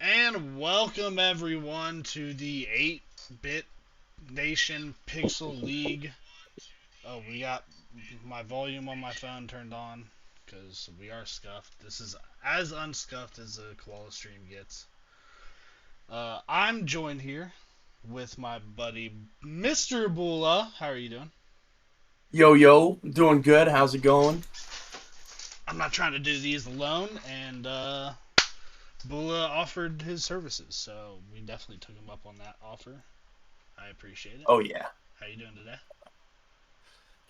And welcome everyone to the 8-Bit Nation Pixel League. Oh, we got my volume on my phone turned on because we are scuffed. This is as unscuffed as a koala stream gets. I'm joined here with my buddy Mr. Bula. How are you doing? Yo, yo, doing good. How's it going? I'm not trying to do these alone, and Bula offered his services, so we definitely took him up on that offer. I appreciate it. Oh yeah. How you doing today?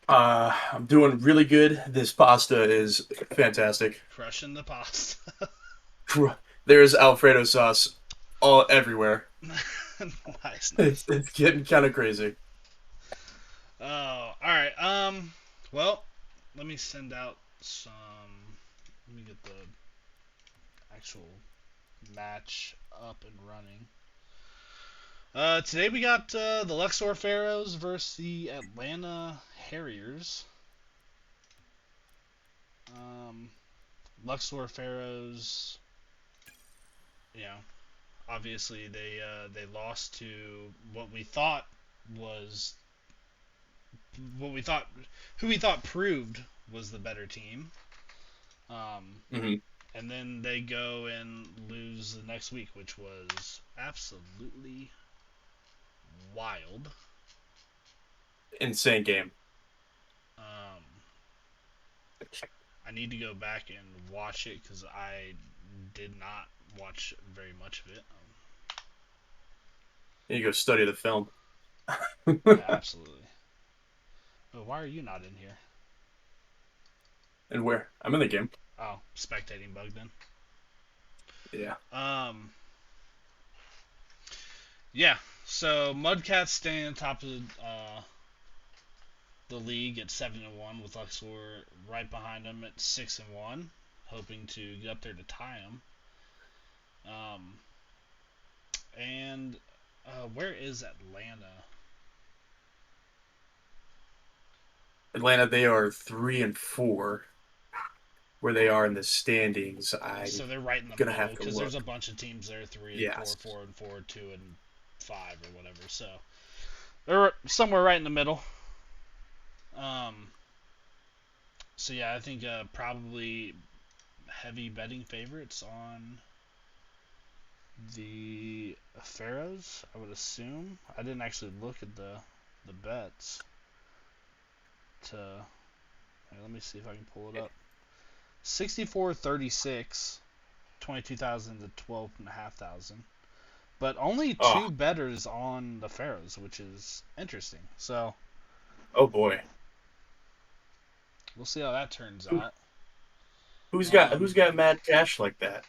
I'm doing really good. This pasta is fantastic. Crushing the pasta. There's Alfredo sauce all everywhere. Nice, It's, nice. it's getting kind of crazy. Oh, all right. Well, let me send out some. Let me get the actual match up and running. Today we got the Luxor Pharaohs versus the Atlanta Harriers. Um, Luxor Pharaohs, you know, obviously they lost to was what we thought who we thought proved was the better team. Um, Hmm. and then they go and lose the next week, which was absolutely wild. Insane game. Um, I need to go back and watch it because I did not watch very much of it. You go study the film. Yeah, absolutely. Oh, why are you not in here? And where? I'm in the game. Oh, spectating bug then. Yeah. Um, yeah. So Mudcats staying on top of the league at 7-1, with Luxor right behind them at 6-1, hoping to get up there to tie them. Um, and where is Atlanta? Atlanta, they are 3-4 where they are in the standings. I'm So they're right in the gonna middle have to because there's a look. bunch of teams there 3-4, Yes. 4-4, 2-5, or whatever. So they're somewhere right in the middle. Um, so yeah, I think probably heavy betting favorites on the Pharaohs, I would assume. I didn't actually look at the bets to. Let me see if I can pull it up. 64-36, 22,000 to 12,500. But only Oh, two betters on the Pharaohs, which is interesting. So oh boy. we'll see how that turns Who, out. who's Um, got mad cash like that?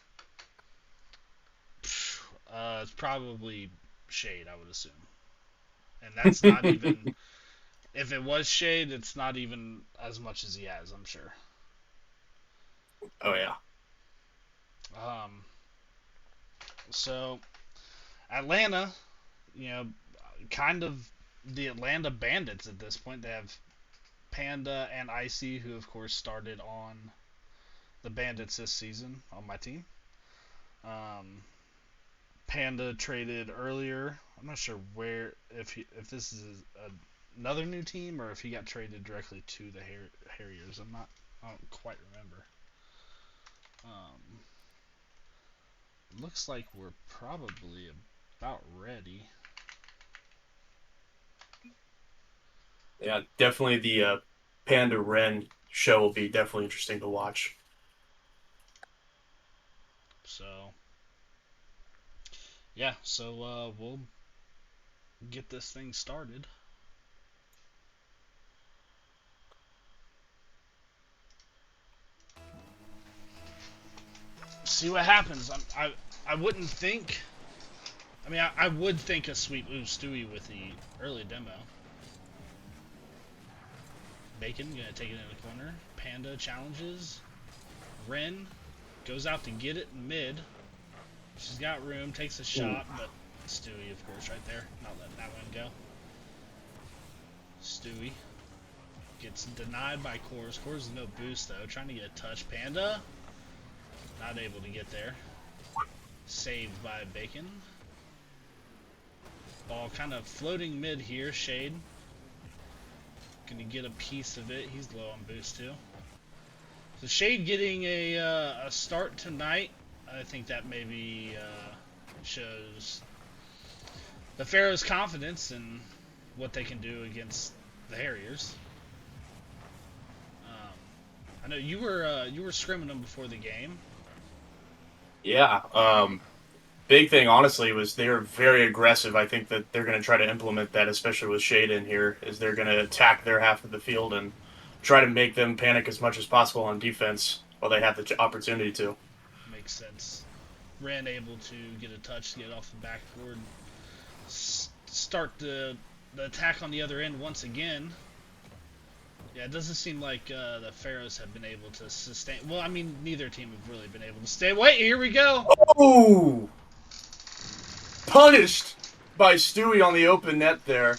it's probably Shade, I would assume, and that's not even. If it was Shade, it's not even as much as he has, I'm sure. Oh yeah. Um, so Atlanta, you know, kind of the Atlanta Bandits at this point. They have Panda and Icy, who of course started on the Bandits this season on my team. Um, Panda traded earlier. I'm not sure where if this is another new team or if he got traded directly to the Harriers. I don't quite remember. Um, looks like we're probably about ready. Yeah, definitely the Panda Ren show will be definitely interesting to watch. So yeah, so we'll get this thing started. See what happens. I wouldn't think. I mean, I would think a sweep ooh Stewie with the early demo. Bacon gonna take it in the corner. Panda challenges. Ren goes out to get it mid. She's got room, takes a Ooh. shot, but Stewie, of course, right there, not letting that one go. Stewie gets denied by Kors. Kors no boost though, trying to get a touch. Panda not able to get there. Saved by Bacon. Ball kind of floating mid here. Shade. Gonna get a piece of it. He's low on boost too. So Shade getting a start tonight. I think that maybe shows the Pharaohs' confidence in what they can do against the Harriers. I know you were scrimming them before the game. Yeah. Big thing, honestly, was they were very aggressive. I think that they're going to try to implement that, especially with Shade in here, is they're going to attack their half of the field and try to make them panic as much as possible on defense while they have the opportunity to. Makes sense. Ren able to get a touch to get off the backboard. Start the attack on the other end once again. Yeah, it doesn't seem like the Pharaohs have been able to sustain. Well, I mean, neither team have really been able to stay. Wait, here we go. Oh! Punished by Stewie on the open net there.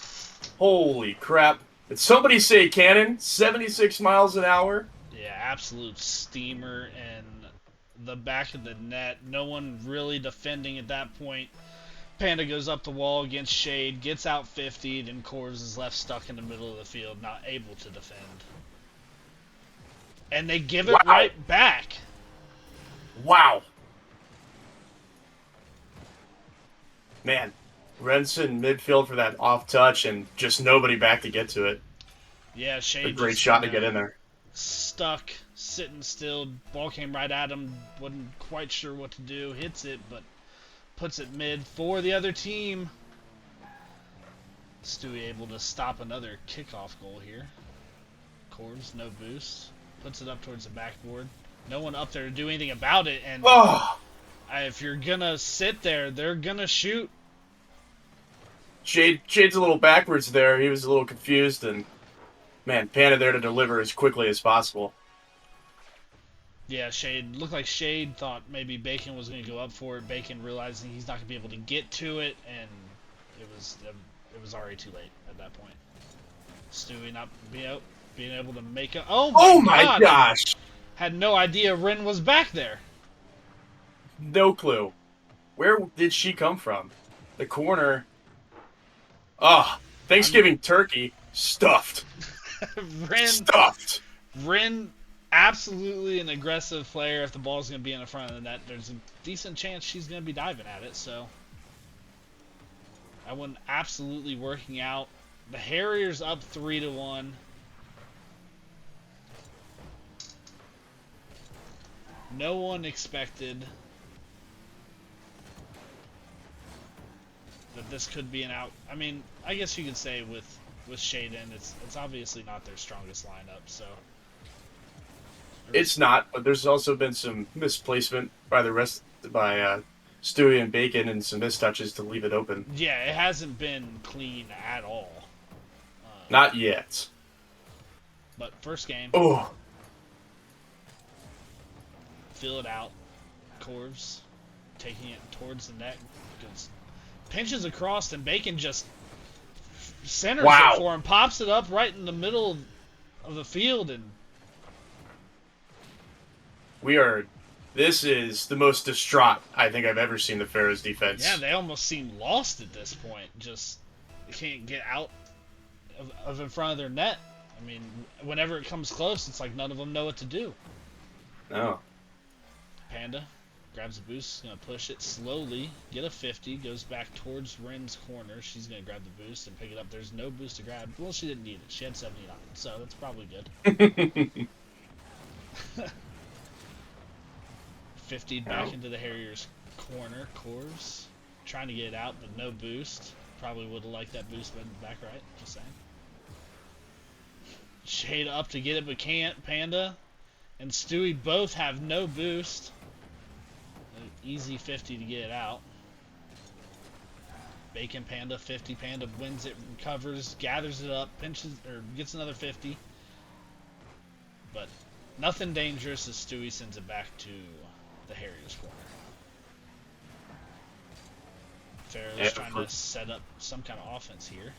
Holy crap. Did somebody say cannon? 76 miles an hour? Yeah, absolute steamer and the back of the net. No one really defending at that point. Panda goes up the wall against Shade, gets out 50'd, and Corvs is left stuck in the middle of the field, not able to defend. And they give it right back. Wow. Man, Renson midfield for that off touch and just nobody back to get to it. Yeah, Shade. A great shot to get in there. Stuck, sitting still. Ball came right at him. Wasn't quite sure what to do. Hits it, but puts it mid for the other team. Stewie able to stop another kickoff goal here. Corvs, no boost. Puts it up towards the backboard. No one up there to do anything about it. And if you're gonna sit there, they're gonna shoot. Shade's a little backwards there. He was a little confused, and man, Panda there to deliver as quickly as possible. Yeah, Shade looked like Shade thought maybe Bacon was going to go up for it. Bacon realizing he's not going to be able to get to it, and it was already too late at that point. Stewie not being able to make it. Oh my gosh! Had no idea Ren was back there. No clue. Where did she come from? The corner. Thanksgiving turkey stuffed. Stuffed. Ren. Absolutely an aggressive player. If the ball's going to be in the front of the net, there's a decent chance she's going to be diving at it. So that one absolutely working out. The Harriers up 3-1. No one expected that this could be an out. I mean, I guess you could say with Shaden, it's obviously not their strongest lineup. So. It's not, but there's also been some misplacement by Stewie and Bacon and some mistouches to leave it open. Yeah, it hasn't been clean at all. Not yet. But first game. Oh. Fill it out. Corvs taking it towards the net. Pinches across and Bacon just centers it for him. Pops it up right in the middle of the field and this is the most distraught I think I've ever seen the Pharaohs defense. Yeah, they almost seem lost at this point. Just they can't get out of in front of their net. I mean, whenever it comes close, it's like none of them know what to do. No. Panda grabs a boost, gonna push it slowly, get a 50, goes back towards Ren's corner. She's gonna grab the boost and pick it up. There's no boost to grab. Well, she didn't need it. She had 79, so that's probably good. 50 back into the Harriers' corner. Corvs trying to get it out, but no boost. Probably would have liked that boost back right. Just saying. Shade up to get it, but can't. Panda and Stewie both have no boost. An easy 50 to get it out. Bacon Panda 50. Panda wins it, recovers, gathers it up, pinches or gets another 50. But nothing dangerous as Stewie sends it back to the Harriers corner. Pharaohs trying to set up some kind of offense here.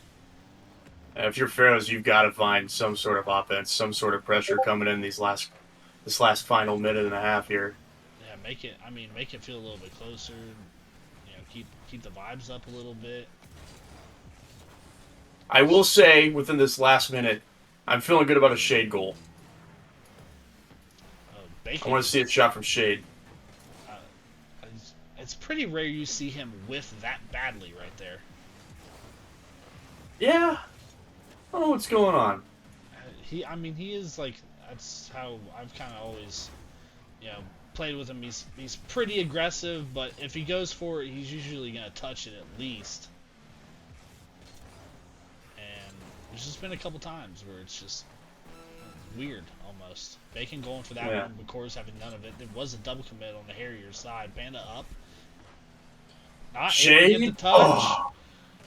If you're Pharaohs, you've got to find some sort of offense, some sort of pressure coming in this last final minute and a half here. Yeah, make it. I mean, make it feel a little bit closer. Keep the vibes up a little bit. I will say, within this last minute, I'm feeling good about a Shade goal. I Bacon. want to see a shot from Shade. It's pretty rare you see him whiff that badly right there. Yeah, I don't know what's going on. I mean, he is like, that's how I've kind of always, you know, played with him. He's pretty aggressive, but if he goes for it, he's usually gonna touch it at least. And there's just been a couple times where it's just weird almost. Bacon going for that one, but Core's having none of it. There was a double commit on the Harriers side. Panda up. Not Shade? able to get the touch. Oh.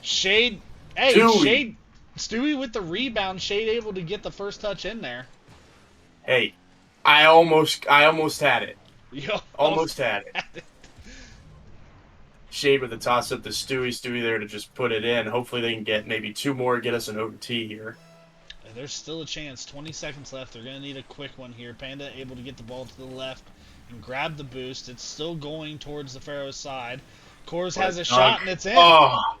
Shade. Hey, Stewie. Shade. Stewie with the rebound. Shade able to get the first touch in there. Hey, I almost had it. You almost had it. Shade with the toss up to Stewie. Stewie there to just put it in. Hopefully they can get maybe 2 more, get us an OT here. There's still a chance. 20 seconds left. They're going to need a quick one here. Panda able to get the ball to the left and grab the boost. It's still going towards the Pharaohs side. Coors has a shot and it's in. Oh.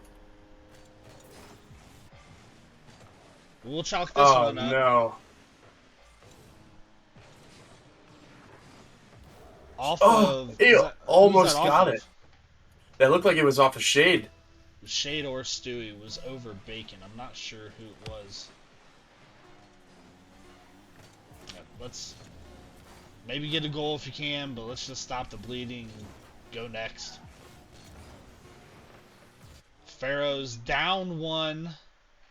We'll chalk this one up. Oh, no. Off of... Ew, almost got it. That looked like it was off of Shade. Shade or Stewie was over Bacon. I'm not sure who it was. Yeah, let's maybe get a goal if you can, but let's just stop the bleeding and go next. Pharaohs down 1.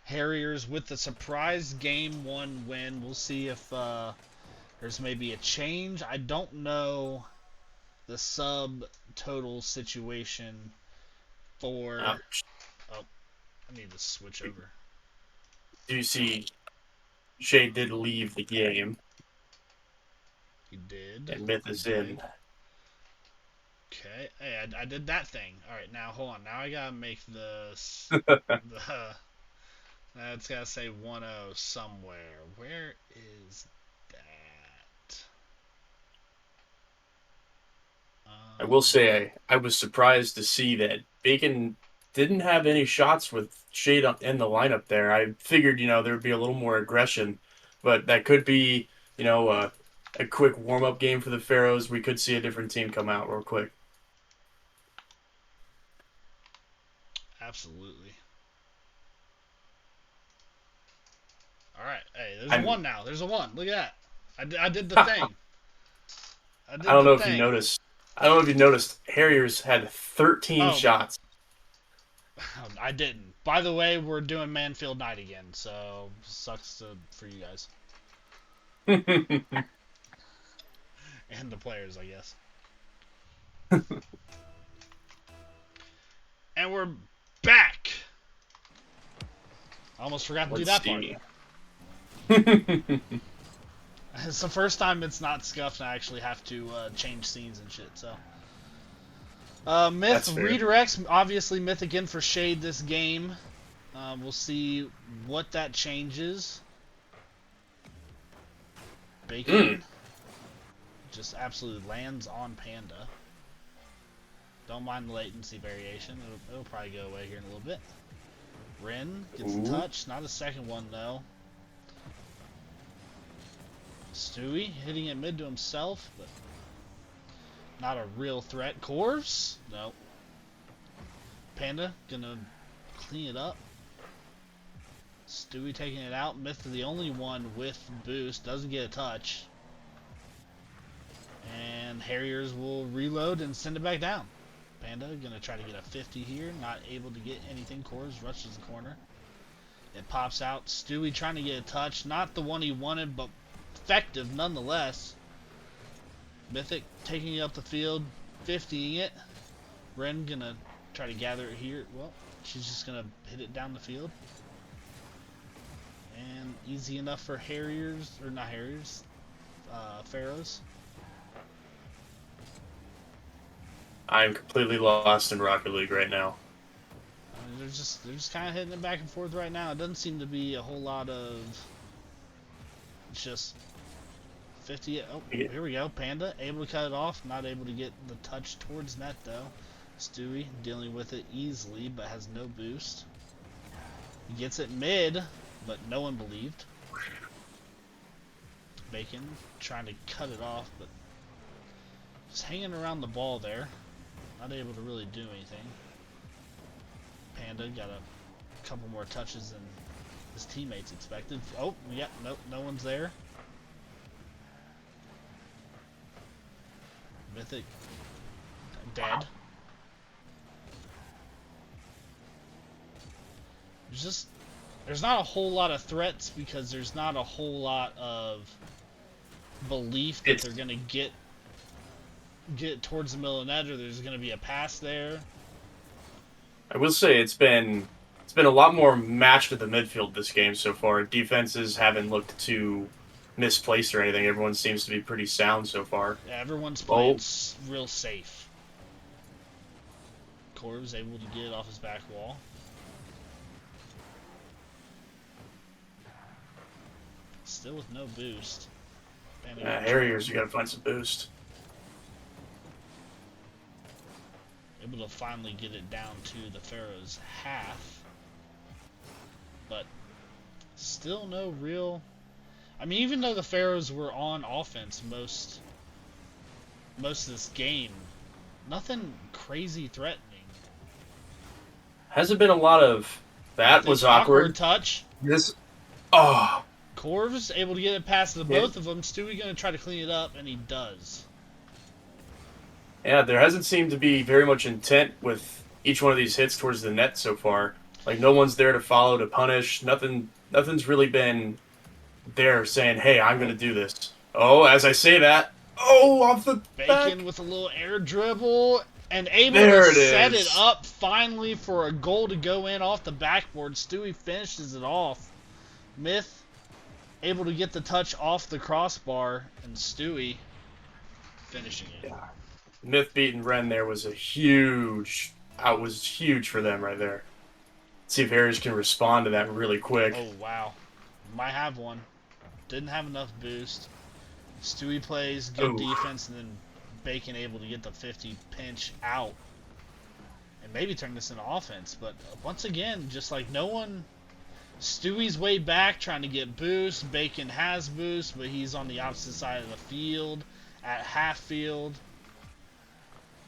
Harriers with the surprise game 1 win. We'll see if there's maybe a change. I don't know the sub total situation for... Ouch. Oh, I need to switch over. Do you see Shade did leave the game? He did. And Myth is in. Okay. Hey, I did that thing. Alright, now hold on. Now I gotta make this... It's gotta say 1-0 somewhere. Where is that? I will say I was surprised to see that Bacon didn't have any shots with Shade in the lineup there. I figured, there would be a little more aggression, but that could be, a quick warm-up game for the Pharaohs. We could see a different team come out real quick. Absolutely. Alright, hey, there's a 1 now. There's a 1. Look at that. I did the thing. I don't know if you noticed. I don't know if you noticed. Harriers had 13 shots. I didn't. By the way, we're doing Manfield night again, so sucks for you guys. And the players, I guess. And we're back. I almost forgot to do that part. It's the first time it's not scuffed and I actually have to change scenes and shit, so. Myth redirects. Obviously, Myth again for Shade this game. We'll see what that changes. Bacon just absolutely lands on Panda. Don't mind the latency variation. It'll probably go away here in a little bit. Ren gets a touch. Not a second one, though. Stewie hitting it mid to himself, but not a real threat. Course? No. Panda gonna clean it up. Stewie taking it out. Myth the only one with boost. Doesn't get a touch. And Harriers will reload and send it back down. Panda gonna try to get a 50 here. Not able to get anything. Coors rushes the corner. It pops out. Stewie trying to get a touch. Not the one he wanted, but effective nonetheless. Mythic taking it up the field, 50ing it. Ren gonna try to gather it here. Well, she's just gonna hit it down the field. And easy enough for Harriers, or not Harriers, Pharaohs. I'm completely lost in Rocket League right now. They're just kind of hitting it back and forth right now. It doesn't seem to be a whole lot of just 50. Oh, here we go. Panda able to cut it off. Not able to get the touch towards net though. Stewie dealing with it easily, but has no boost. He gets it mid, but no one believed. Bacon trying to cut it off, but just hanging around the ball there. Not able to really do anything. Panda got a couple more touches than his teammates expected. Oh, yeah, nope, no one's there. Mythic dead. There's not a whole lot of threats because there's not a whole lot of belief that they're gonna get towards the middle of the net, or there's gonna be a pass there. I will say it's been a lot more matched at the midfield this game so far. Defenses haven't looked too misplaced or anything. Everyone seems to be pretty sound so far. Yeah, everyone's playing real safe. Corv's able to get it off his back wall. Still with no boost. Harriers, you gotta find some boost. Able to finally get it down to the Pharaohs' half. But still no real... I mean, even though the Pharaohs were on offense most of this game, nothing crazy threatening. Hasn't been a lot of... That was awkward. Touch. This... Oh... Corv's able to get it past the both of them. Stewie going to try to clean it up, and he does. Yeah, there hasn't seemed to be very much intent with each one of these hits towards the net so far. Like, no one's there to follow, to punish. Nothing's really been there saying, hey, I'm going to do this. Oh, as I say that, off the Bacon back. with a little air dribble, and able to set it up finally for a goal to go in off the backboard. Stewie finishes it off. Myth able to get the touch off the crossbar, and Stewie finishing it. Yeah. Myth beating Ren there was huge for them right there. Let's see if Harriers can respond to that really quick. Oh, wow. Might have one. Didn't have enough boost. Stewie plays good defense, and then Bacon able to get the 50 pinch out and maybe turn this into offense. But once again, just like no one... Stewie's way back trying to get boost. Bacon has boost, but he's on the opposite side of the field at half field.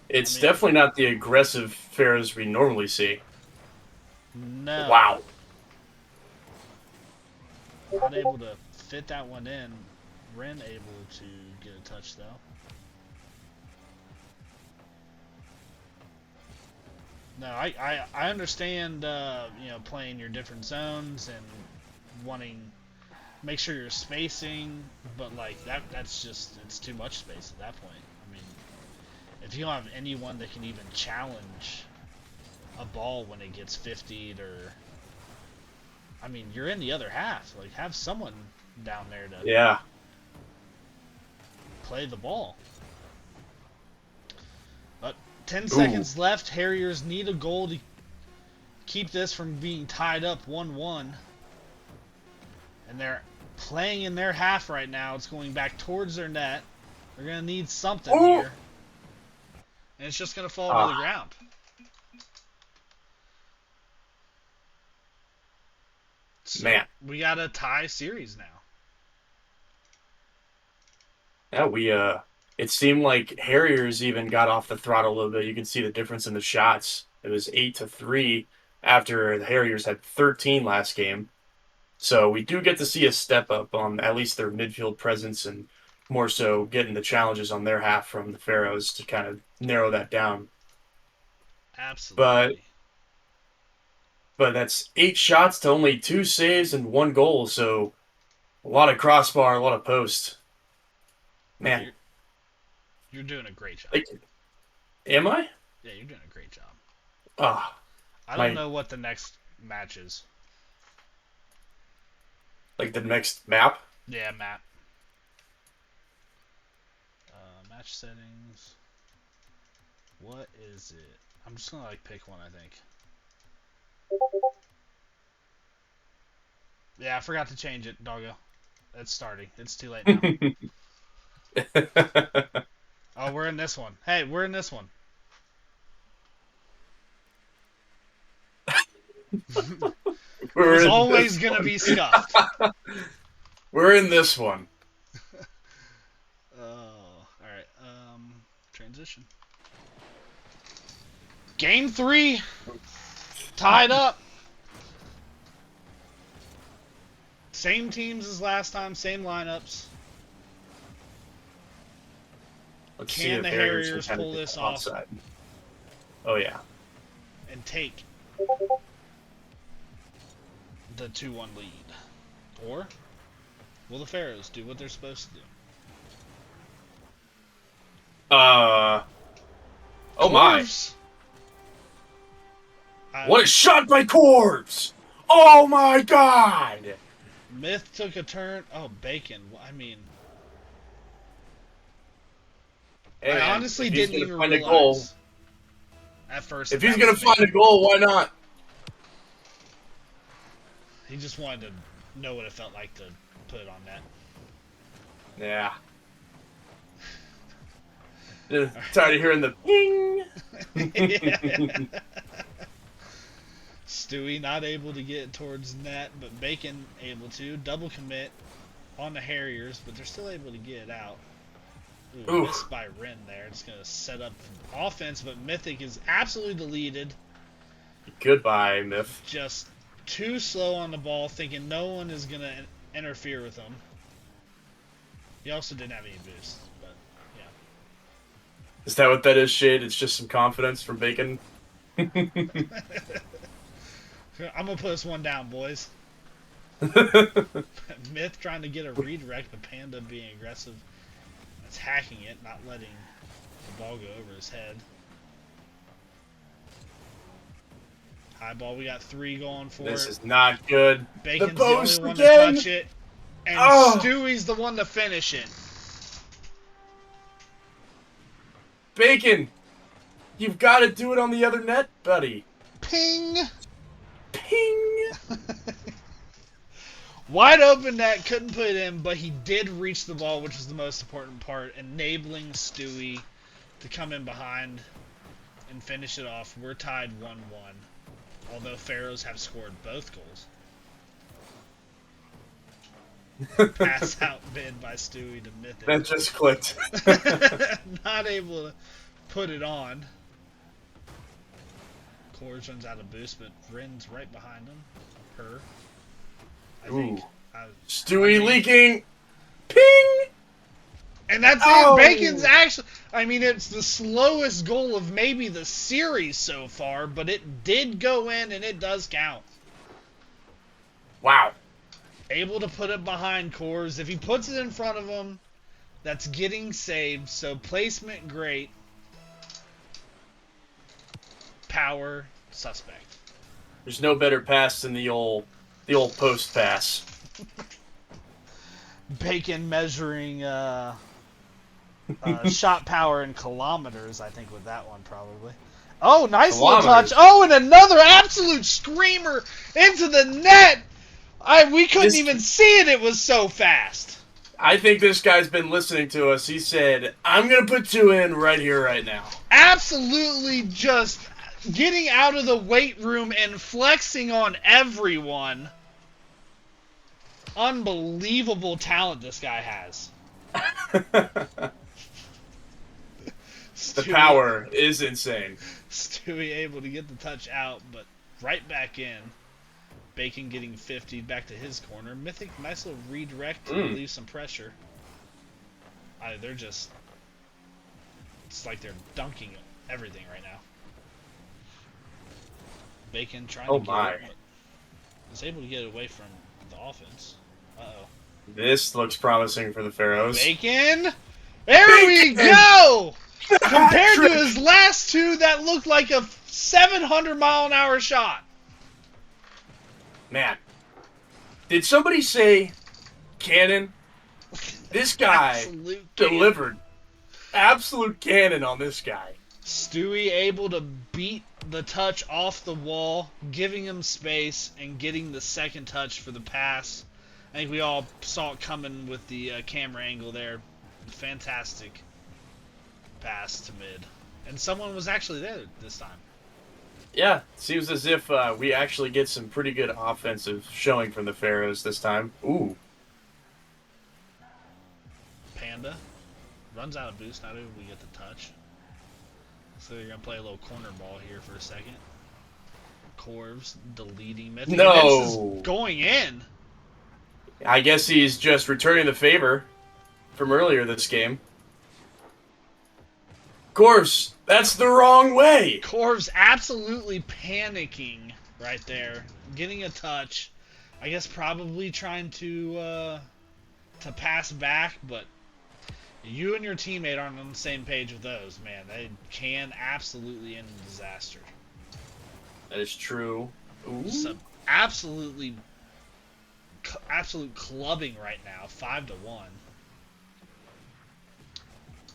It's definitely not the aggressive Pharaohs we normally see. No. Wow. Not able to fit that one in. Ren able to get a touch though. No, I understand, playing your different zones and wanting make sure you're spacing, but like that's just, it's too much space at that point. I mean, if you don't have anyone that can even challenge a ball when it gets 50'd, or I mean, you're in the other half. Like, have someone down there to play the ball. But 10 seconds left. Harriers need a goal to keep this from being tied up 1-1. And they're playing in their half right now. It's going back towards their net. They're going to need something here. And it's just going to fall to the ground. So man, we got a tie series now. Yeah, it seemed like Harriers even got off the throttle a little bit. You can see the difference in the shots. It was 8-3 after the Harriers had 13 last game. So we do get to see a step up on at least their midfield presence, and more so getting the challenges on their half from the Pharaohs to kind of narrow that down. Absolutely. But that's 8 shots to only 2 saves and 1 goal, so a lot of crossbar, a lot of post. Man. You're doing a great job. Am I? Yeah, you're doing a great job. I don't know what the next match is. Like the next map? Yeah, map. Match settings. What is it? I'm just gonna pick one, I think. Yeah, I forgot to change it, doggo. It's starting. It's too late now. Oh, we're in this one. Hey, we're in this one. It We're was in always this gonna one. be scuffed. We're in this one. Oh, all right. Transition. Game 3, tied up. Same teams as last time, same lineups. Let's see Can if the Harriers can Harriers kind of pull get this the off offside. Oh yeah. and take the 2-1 lead? Or will the Pharaohs do what they're supposed to do? Oh my. Corvs! What a shot by Corbs! Oh my god! Myth took a turn. Oh, Bacon. I mean, Hey I man, honestly if he's didn't gonna even find a goal, realize at first if that he's that was gonna find a Bacon. goal, why not? He just wanted to know what it felt like to put it on net. Yeah. Tired of hearing the ping. Stewie not able to get towards net, but Bacon able to. Double commit on the Harriers, but they're still able to get it out. Ooh, Ooh, missed by Ren there. It's going to set up offense, but Mythic is absolutely deleted. goodbye, Myth. Just too slow on the ball, thinking no one is going to interfere with him. He also didn't have any boost, but yeah. Is that what that is, Shade? It's just some confidence from Bacon. I'm going to put this one down, boys. Myth trying to get a redirect, but Panda being aggressive. That's hacking it, not letting the ball go over his head. High ball, we got 3 going for This it. is not good. Bacon's The the only post one to again. touch it. And Oh, Stewie's the one to finish it. Bacon, you've got to do it on the other net, buddy. Ping! Ping. Wide open net, couldn't put it in, but he did reach the ball, which was the most important part, enabling Stewie to come in behind and finish it off. We're tied 1-1, although Pharaohs have scored both goals. Pass out bid by Stewie to Mythic. That just clicked. Not able to put it on. Coors runs out of boost, but Rin's right behind him. Her. I think. Stewie leaking. Ping. And that's Oh. it. Bacon's actually. I mean, it's the slowest goal of maybe the series so far, but it did go in and it does count. Wow. Able to put it behind Coors. If he puts it in front of him, that's getting saved. So placement great. Power suspect. There's no better pass than the old post pass. Bacon measuring shot power in kilometers, I think, with that one probably. Oh, nice little touch. Oh, and another absolute screamer into the net. We couldn't even see it. It was so fast. I think this guy's been listening to us. He said, I'm going to put 2 in right here, right now. Absolutely just getting out of the weight room and flexing on everyone. Unbelievable talent this guy has. The power is insane. Stewie able to get the touch out, but right back in. Bacon getting 50 back to his corner. Mythic, nice little redirect to relieve some pressure. They're just... It's like they're dunking everything right now. Bacon trying to get it, but is able to get it away from the offense. Uh-oh. This looks promising for the Pharaohs. Bacon! There we go! Compared to his last 2, that looked like a 700-mile-an-hour shot. Man, did somebody say cannon? This guy delivered. Absolute cannon on this guy. Stewie able to beat the touch off the wall, giving him space and getting the second touch for the pass. I think we all saw it coming with the camera angle there. fantastic pass to mid. And someone was actually there this time. Yeah, seems as if we actually get some pretty good offensive showing from the Pharaohs this time. Ooh. Panda runs out of boost. Not even we get the touch. So they're going to play a little corner ball here for a second. Corvs deleting Mythic. No! This is going in. I guess he's just returning the favor from earlier this game. Of course, that's the wrong way! Corvs absolutely panicking right there. Getting a touch. I guess probably trying to pass back, but you and your teammate aren't on the same page with those, man. They can absolutely end in disaster. That is true. Ooh. Just absolute clubbing right now, 5-1.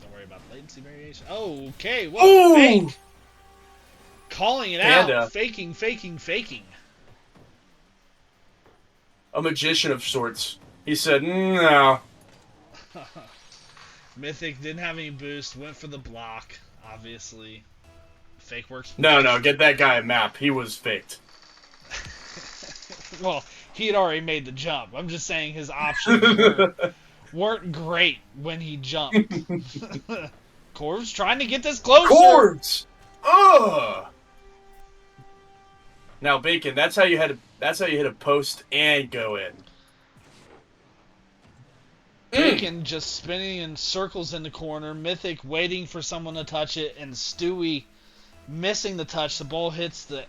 Don't worry about latency variation. Oh, okay. What a fake! Calling it Panda. out. Faking. A magician of sorts. He said, no. Mythic didn't have any boost. Went for the block, obviously. Fake works. No, get that guy a map. He was faked. Well, he had already made the jump. I'm just saying his options weren't great when he jumped. Corv's trying to get this closer. Corvs! Ugh! Now, Bacon, that's how you hit a post and go in. Bacon just spinning in circles in the corner. Mythic waiting for someone to touch it, and Stewie missing the touch. The ball hits the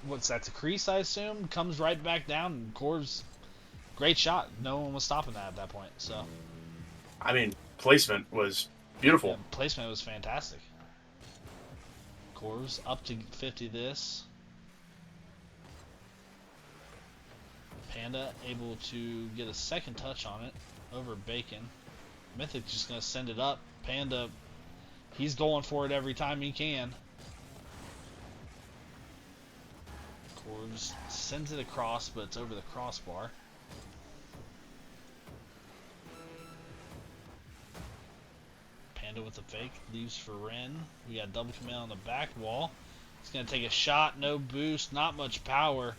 what's that? The crease, I assume. Comes right back down. And Corv's great shot. No one was stopping that at that point. So, I mean, placement was beautiful. yeah, placement was fantastic. Corv's up to 50 this. Panda able to get a second touch on it over Bacon. Mythic just going to send it up. Panda, he's going for it every time he can. Corvs sends it across, but it's over the crossbar. Panda with the fake, leaves for Ren. We got double command on the back wall. He's going to take a shot, no boost, not much power.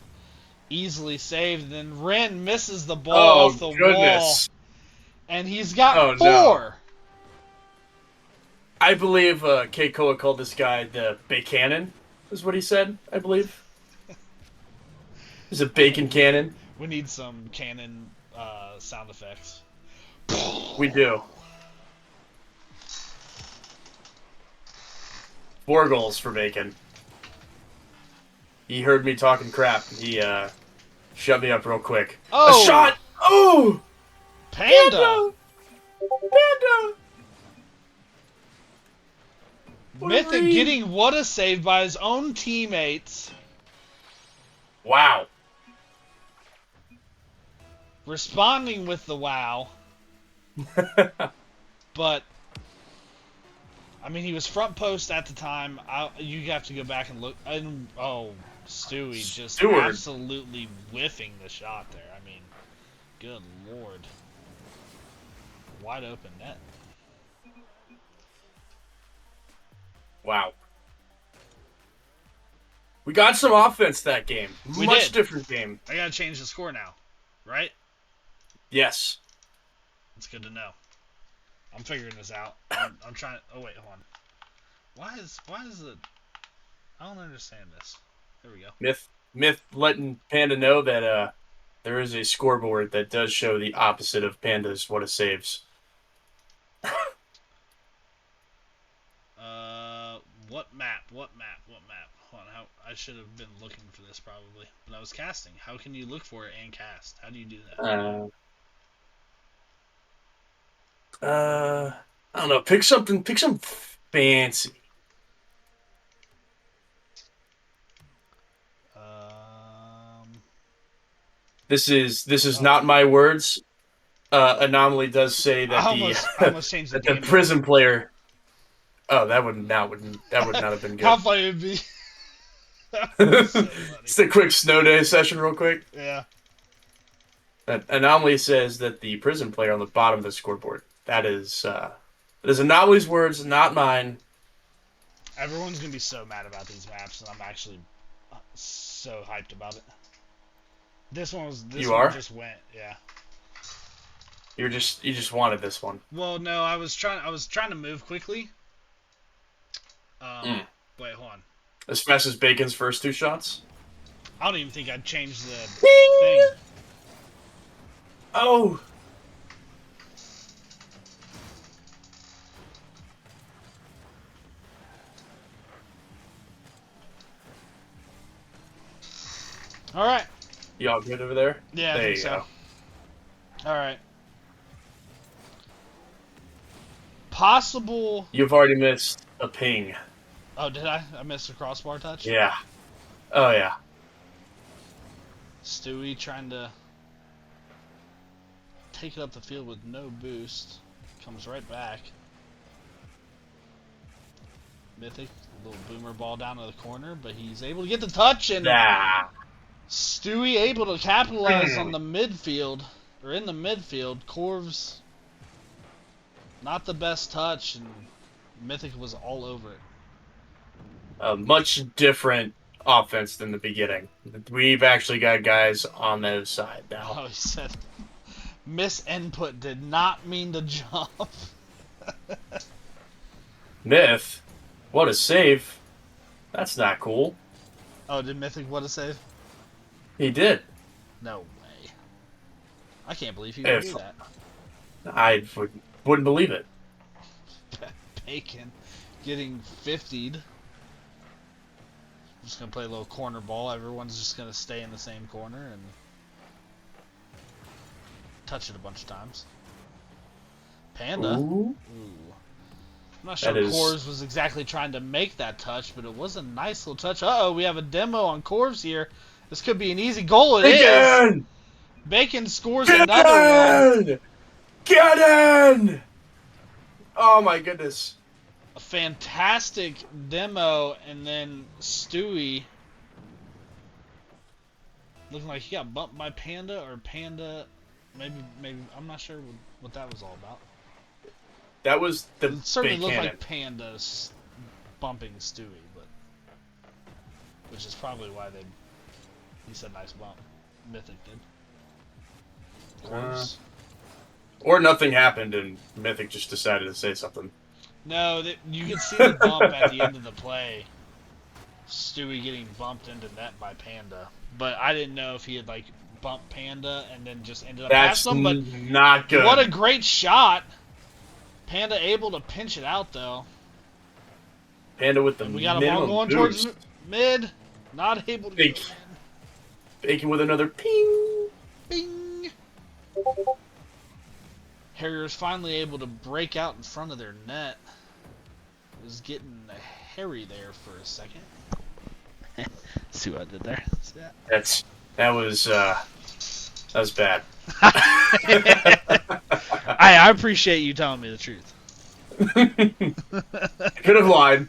Easily saved, then Ren misses the ball off the wall. And he's got 4. No. I believe K. Koa called this guy the Bacanon, is what he said, I believe. He's a bacon cannon. We need some cannon sound effects. We do. 4 goals for Bacon. He heard me talking crap. He shut me up real quick. Oh! A shot! Oh! Panda! Panda! Mythic getting what a save by his own teammates. Wow. Responding with the wow. But, I mean, he was front post at the time. You have to go back and look. And, Stewie just absolutely whiffing the shot there. I mean, good lord. Wide open net. Wow. We got some offense that game. Much different game. I gotta change the score now, right? Yes. That's good to know. I'm figuring this out. I'm trying. Oh wait, hold on. Why is it? I don't understand this. There we go. Myth letting Panda know that there is a scoreboard that does show the opposite of Panda's what a saves. What map? Hold on, I should have been looking for this probably, but I was casting. How can you look for it and cast? How do you do that? I don't know. Pick something fancy. This is not my words. Anomaly does say that I almost changed the prison player. Oh, that would not have been good. How funny would be? Just a quick snow day session, real quick. Yeah. Anomaly says that the prison player on the bottom of the scoreboard. That is Anomaly's words, not mine. Everyone's gonna be so mad about these maps, and I'm actually so hyped about it. This You one are? just went, yeah. You just wanted this one. Well, no, I was trying to move quickly. Mm. Wait, hold on. As fast as Bacon's first two shots. I don't even think I'd change the thing. Ding! Oh, All right. you all good over there? Yeah, I There think you so. go. All right. Possible. You've already missed a ping. Oh, did I? I missed a crossbar touch. Yeah. Oh yeah. Stewie trying to take it up the field with no boost. Comes right back. Mythic, a little boomer ball down to the corner, but he's able to get the touch, and Nah. Stewie able to capitalize on the midfield, or in the midfield. Corv's not the best touch, and Mythic was all over it. A much different offense than the beginning. We've actually got guys on those side now. Oh, he said, miss input did not mean to jump. Myth, what a save. That's not cool. Oh, did Mythic what a save? He did. No way. I can't believe he would do If that. I wouldn't believe it. Bacon getting 50'd. I'm just going to play a little corner ball. Everyone's just going to stay in the same corner and touch it a bunch of times. Panda. Ooh. Ooh. I'm not sure That is- Corvs was exactly trying to make that touch, but it was a nice little touch. Uh-oh, we have a demo on Corvs here. This could be an easy goal. It is. Bacon! Bacon scores Get another one. in! Get in! Oh my goodness. A fantastic demo, and then Stewie looking like he got bumped by Panda, or Panda, maybe I'm not sure what that was all about. That was the It certainly looked Bacon. like Panda bumping Stewie, but which is probably why he said nice bump. Mythic did. Corvs. Or nothing happened and Mythic just decided to say something. No, you could see the bump at the end of the play. Stewie getting bumped into net by Panda. But I didn't know if he had, like, bumped Panda and then just ended up That's past him. But not good. what a great shot. Panda able to pinch it out, though. Panda with the And we got a ball going boost. towards mid. Not able to Big. get it Bacon with another ping. in. Bing. Harriers finally able to break out in front of their net. Was getting hairy there for a second. See what I did there? That was bad. I appreciate you telling me the truth. Could have lied.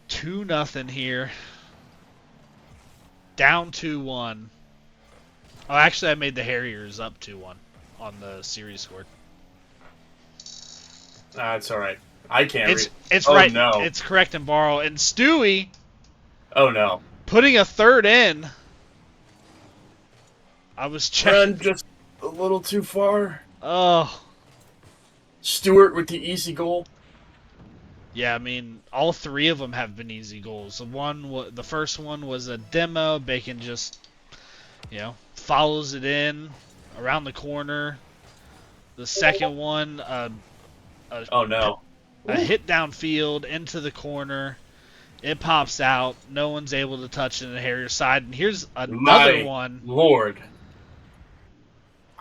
2-0 here. Down 2-1. Oh, actually, I made the Harriers up 2-1 on the series score. It's all right. I can't read. It's Oh, right. no. It's correct and borrow. And Stewie Oh no. putting a third in. I was checking. Run just a little too far. Oh. Stewart with the easy goal. Yeah, I mean, all three of them have been easy goals. The first one was a demo. Bacon just, follows it in around the corner. The second one, Oh no. a hit downfield into the corner. It pops out. No one's able to touch it in the Harrier side. And here's another My one. Lord.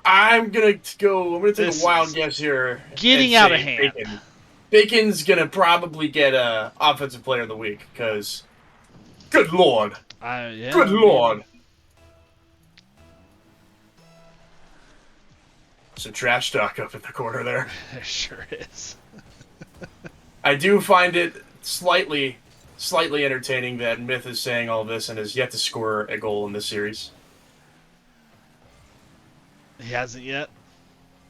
I'm gonna take This a wild is guess here. getting and out of say hand. Bacon. Bacon's gonna probably get offensive player of the week because, good lord, good lord. Some trash talk up in the corner there. There sure is. I do find it slightly entertaining that Myth is saying all this and has yet to score a goal in this series. He hasn't yet.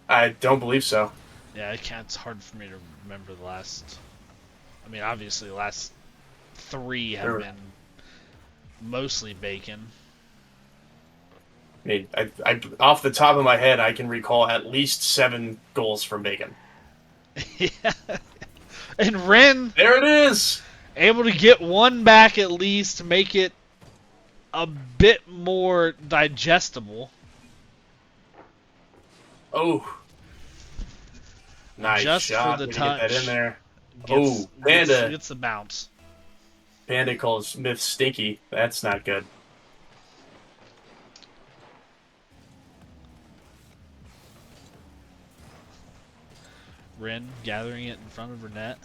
I don't believe so. Yeah, it's hard for me to remember the last. I mean, obviously, the last 3 have been mostly bacon. I mean, I off the top of my head, I can recall at least 7 goals from Bacon. Yeah. And Ren There it is. able to get one back at least to make it a bit more digestible. Oh, nice Just for shot. the Way to get that in touch. there. Gets, Oh, Panda. gets the bounce. Panda calls Smith stinky. That's not good. Ren gathering it in front of her net.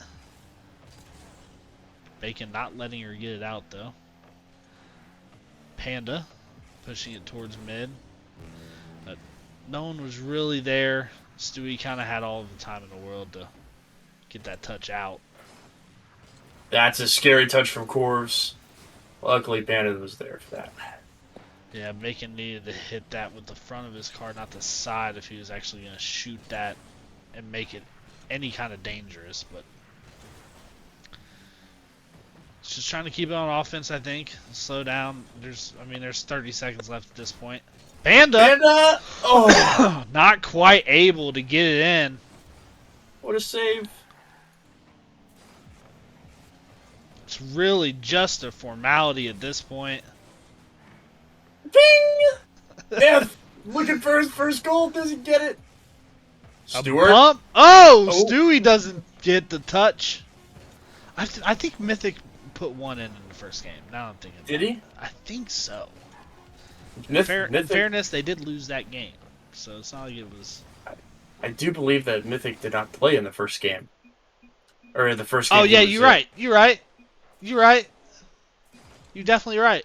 Bacon not letting her get it out though. Panda pushing it towards mid. But no one was really there. Stewie kind of had all of the time in the world to get that touch out. That's a scary touch from Corvs. Luckily, Panda was there for that. Yeah, Bacon needed to hit that with the front of his car, not the side, if he was actually going to shoot that and make it any kind of dangerous. But it's just trying to keep it on offense, I think. Slow down. There's 30 seconds left at this point. Panda! Panda! Oh! Not quite able to get it in. What a save. It's really just a formality at this point. Bing! Yeah, looking for his first goal, doesn't get it. Stewart? Oh, Stewie doesn't get the touch. I think Mythic put one in the first game. Now I'm thinking. Did he? I think so. Mythic. In fairness, they did lose that game, so it's not like it was. I do believe that Mythic did not play in the first game. Or the first game. Oh yeah, you're right. You're right. You're right. You're definitely right.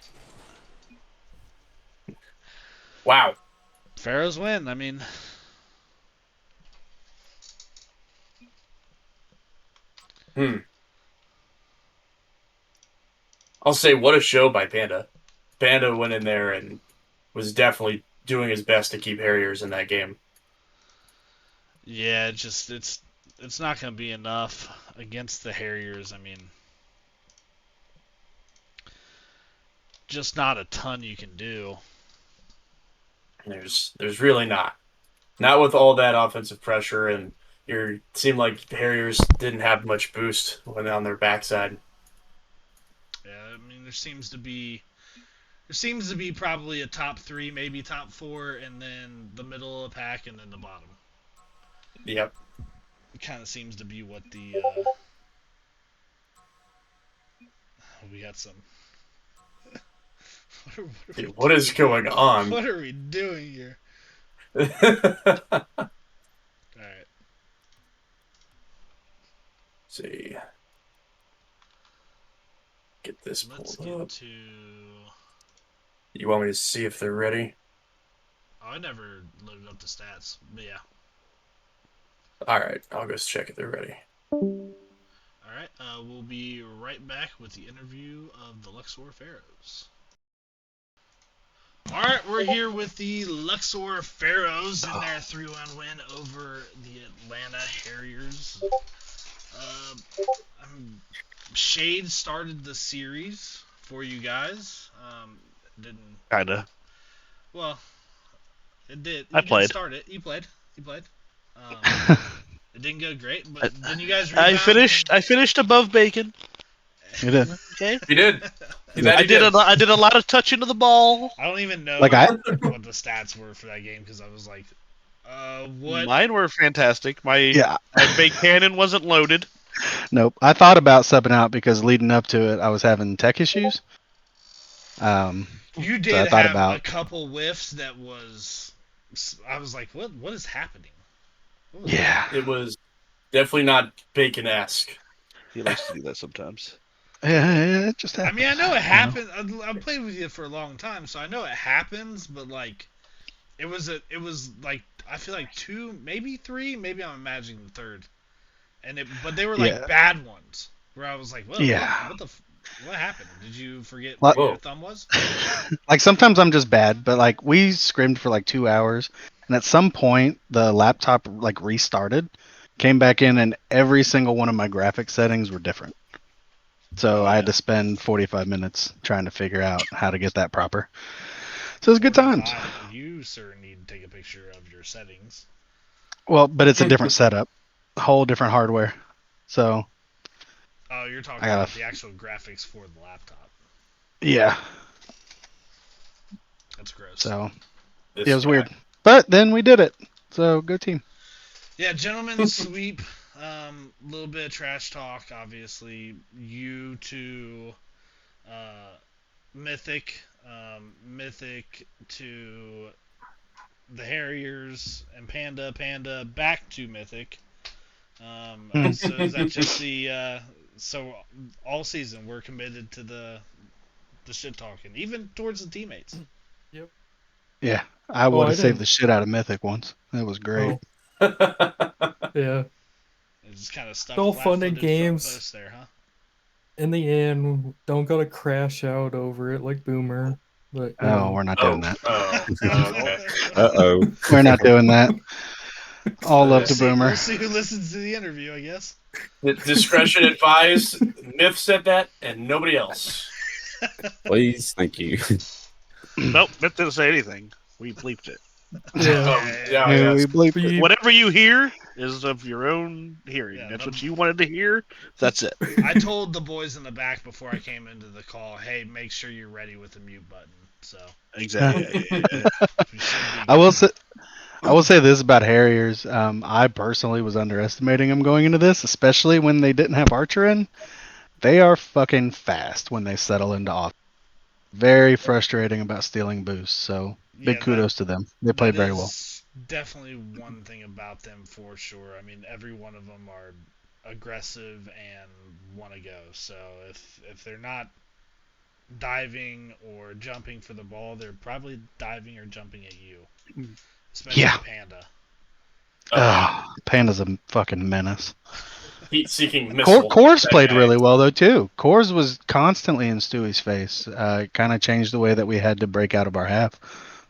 Wow. Pharaohs win. I mean, I'll say, what a show by Panda. Panda went in there and was definitely doing his best to keep Harriers in that game. yeah, it's not going to be enough against the Harriers. I mean, just not a ton you can do. There's really not. Not with all that offensive pressure, and it seemed like the Harriers didn't have much boost when on their backside. Yeah, I mean, there seems to be probably a top 3, maybe top 4, and then the middle of the pack, and then the bottom. Yep. It kind of seems to be what the we got some. What is going on? What are we doing here? All right. See. Get this Let's pulled up. get to. You want me to see if they're ready? Oh, I never loaded up the stats, but yeah. All right, I'll go check if they're ready. All right, we'll be right back with the interview of the Luxor Pharaohs. All right, we're here with the Luxor Pharaohs in their 3-1 win over the Atlanta Harriers. Shade started the series for you guys. Didn't. Kinda. Well, it did. I played. Didn't start it. You played. It didn't go great, but then you guys rebounded. I finished above Bacon. You did. Okay. He did. I did a lot of touching of the ball. I don't even know Like what the stats were for that game because I was like, what? Mine were fantastic. My Yeah. big cannon wasn't loaded. Nope. I thought about subbing out because leading up to it, I was having tech issues. You did So I thought have about- a couple whiffs that was. I was like, what is happening? What was Yeah. It was definitely not Bacon-esque. He likes to do that sometimes. Yeah, it just I happened. mean, I know it happened. I've played with you for a long time, so I know it happens. But like, it was like I feel like 2, maybe 3, maybe I'm imagining the third, but they were like Yeah. bad ones where I was like, whoa, Yeah. what happened? Did you forget Like- where your thumb was? Like sometimes I'm just bad, but like we scrimmed for like 2 hours, and at some point the laptop like restarted, came back in, and every single one of my graphic settings were different. So Oh, I had yeah. to spend 45 minutes trying to figure out how to get that proper. So it was good times. 45. You, sir, need to take a picture of your settings. Well, but it's a different setup, whole different hardware. So Oh, you're I talking gotta, about the actual graphics for the laptop. yeah. That's gross. So This yeah, it was guy. weird, but then we did it. So go team. Yeah, gentlemen's sweep. A little bit of trash talk, obviously. You to uh, Mythic. Mythic to the Harriers and Panda. Panda back to Mythic. So is that just the so all season we're committed to the shit talking, even towards the teammates. Yep. Yeah, I Oh, would I have saved didn't. the shit out of Mythic once. That was great. Oh, yeah. It's just kind of stuck Still fun in flat-footed front games. post there, huh? In the end, don't gotta crash out over it like Boomer. But you Oh, know. we're not doing Oh, that. okay. Uh-oh. We're not doing that. All love We'll to see. Boomer. We'll see who listens to the interview, I guess. Discretion advised. Myth said that, and nobody else. Please, thank you. Nope, Myth didn't say anything. We bleeped it. Yeah. Yeah, Hey, we yes. bleeped it. Beep. Whatever you hear is of your own hearing. Yeah, That's the- what you wanted to hear. That's it. I told the boys in the back before I came into the call, hey, make sure you're ready with the mute button. So Exactly. we should be I will good. say, I will say this about Harriers. I personally was underestimating them going into this, especially when they didn't have Archer in. They are fucking fast when they settle into off. Very frustrating about stealing boosts. So big Yeah, kudos to them. They that played very well. is definitely one thing about them for sure. I mean, every one of them are aggressive and want to go. So if they're not diving or jumping for the ball, they're probably diving or jumping at you, especially Yeah. Panda. Panda's a fucking menace. Heat-seeking missile. Coors That played guy. really well though too. Coors was constantly in Stewie's face. Kind of changed the way that we had to break out of our half.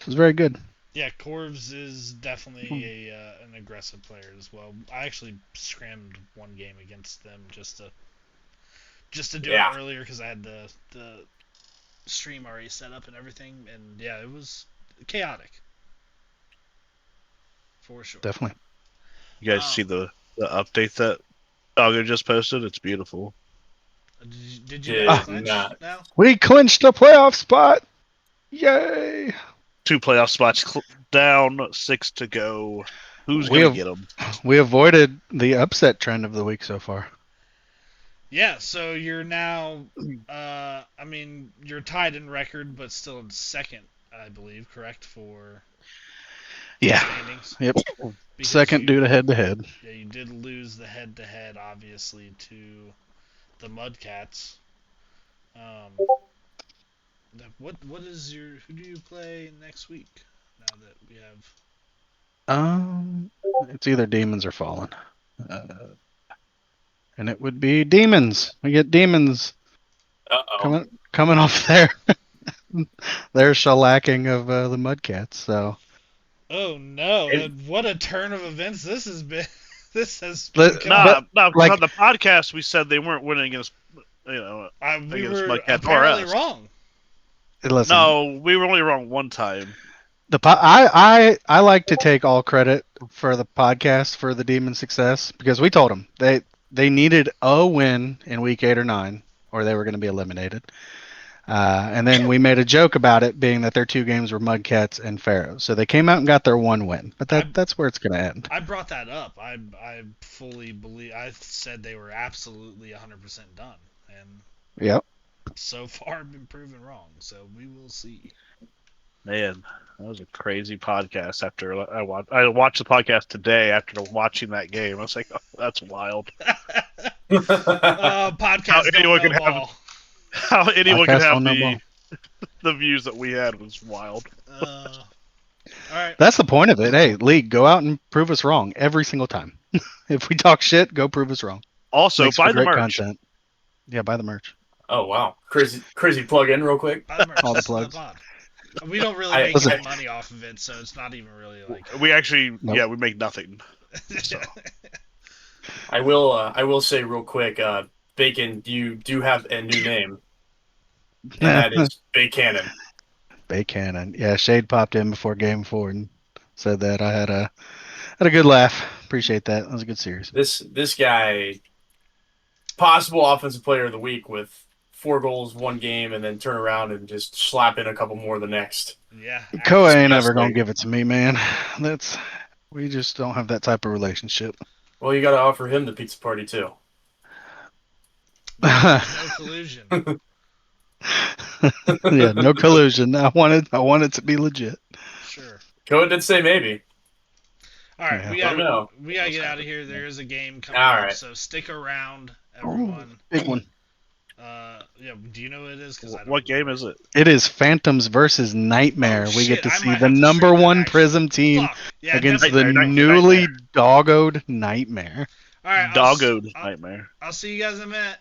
It was very good. Yeah, Corvs is definitely an aggressive player as well. I actually scrammed one game against them just to do Yeah. it earlier because I had the stream already set up and everything, and yeah, it was chaotic for sure. Definitely. You guys see the update that Doggo just posted? It's beautiful. Did you Did guys clinch not. now? We clinched a playoff spot. Yay! 2 playoff spots down, 6 to go. Who's We gonna have get them? we avoided the upset trend of the week so far. Yeah, so you're now, I mean, you're tied in record, but still in second, I believe, correct, for Yeah. standings? Yep. Because Second due to head to head. Yeah, you did lose the head-to-head, obviously, to the Mudcats. What is your, who do you play next week, now that we have... It's either demons or fallen. And it would be demons. We get demons Uh-oh. coming off their shellacking of the Mudcats. So Oh no, It- what a turn of events this has been. This has But- become... Nah, because like- on the podcast we said they weren't winning against, we against were Mudcats or apparently us. wrong. listen, No, we were only wrong one time. I like to take all credit for the podcast for the demon success because we told them they needed a win in week 8 or 9 or they were going to be eliminated. And then we made a joke about it being that their 2 games were Mudcats and Pharaohs. So they came out and got their 1 win. But that's where it's going to end. I brought that up. I fully believe... I said they were absolutely 100% done. And Yep. so far been proven wrong. So we will see. Man, that was a crazy podcast. After I watched the podcast today after watching that game. I was like, oh, that's wild. Podcast How don't anyone know can have- ball. How anyone could Podcast have on that ball. the views that we had was wild. All right. That's the point of it. Hey, league, go out and prove us wrong every single time. If we talk shit, go prove us wrong. Also, Makes for buy the great merch. content. Yeah, buy the merch. Oh, wow. Crazy plug in real quick. Buy the merch. All the Listen to plugs. pod. We don't really I- make Listen. any money off of it, so it's not even really like. We actually, Nope. we make nothing. So. I will say real quick, Bacon, you do have a new name, and that is Big Cannon. Bay Cannon. Yeah, Shade popped in before Game 4 and said that. I had a good laugh. Appreciate that. That was a good series. This guy, possible offensive player of the week with 4 goals one game, and then turn around and just slap in a couple more the next. Yeah. Koa ain't ever Disgusting. gonna give it to me, man. We just don't have that type of relationship. Well, you got to offer him the pizza party too. No collusion. Yeah, no collusion. I want it to be legit. Sure. Koa did say maybe. All right, Yeah. we Let gotta him know. get out of here. There is a game coming All up, right. so stick around, Ooh, everyone. big one. Yeah, do you know what it is? Because I don't. What game is it? It is Phantoms versus Nightmare. Oh, we get shit, to I see might the have to number stream that, one actually. Prism team Fuck. Yeah, against definitely. the Nightmare. newly doggoed Nightmare. All right, Doggoed Nightmare. I'll see you guys in a minute.